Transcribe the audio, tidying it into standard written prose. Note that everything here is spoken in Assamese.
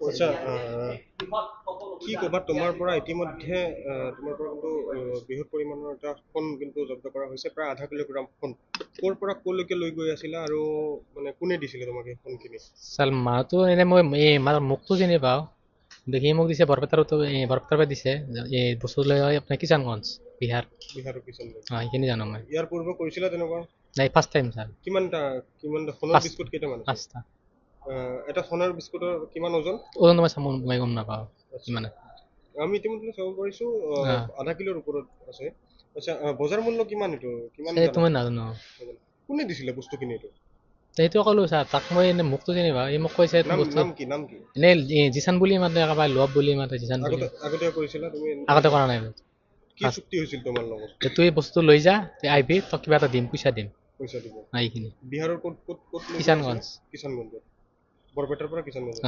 আচ্ছা কি ক'বা তোমাৰ পৰা ইতিমধ্যে তোমাৰ পৰা কিন্তু বৃহৎ পৰিমাণৰ এটা সোণ কিন্তু জব্দ কৰা হৈছে প্ৰায় 0.5 কিলোগ্ৰাম সোণ ক'ৰ পৰা ক'লৈকে লৈ গৈ আছিলা আৰু মানে কোনে দিছিলে তোমাক এই সোণখিনি চাল মাতো এনে মই এই মাৰ মুখটো চিনি পাওঁ দেখি মোক দিছে বৰপেটাৰ পৰা দিছে এই বস্তু লৈ আপোনাৰ কিষাণগঞ্জ বিহাৰ বিহাৰৰ কিষাণগঞ্জ সেইখিনি জানো মই ইয়াৰ পূৰ্বে কৰিছিলা তেনেকুৱা নাই ফাৰ্ষ্ট টাইম ছাৰ কিমানটা সোণৰ বিস্কুট কেইটামান আছে 5টা এটা সোণৰ বিস্কুটৰ কিমান ওজন ওজনটো মই গম নাপাওঁ কিমান আমি ইতিমধ্যে চাব পাৰিছো 0.5 কিলোৰ ওপৰত আছে আচ্ছা বজাৰ মূল্য কিমান এইটো কিমান সেইটো মই নাজানো কোনে দিছিলে বস্তুখিনি এইটো সেইটো ক'লো ছাৰ তাক মই এনে মুখটো চিনি পাওঁ এই মোক কৈছে নাম কি এনেই জিছান বুলি মাতে একেবাৰে লোৱাব বুলি মাতে জিছান বুলি আগতে কৰিছিলা তুমি আগতে কৰা নাই কি চুক্তি হৈছিল তোমাৰ লগত তুই এই বস্তু লৈ যা আহিবি তই কিবা এটা দিম পইচা দিব এইখিনি এইখিনি বিহাৰৰ ক'ত কিষাণগঞ্জ কিষাণগঞ্জত বৰপেটাৰ পৰা কিষাণগঞ্জ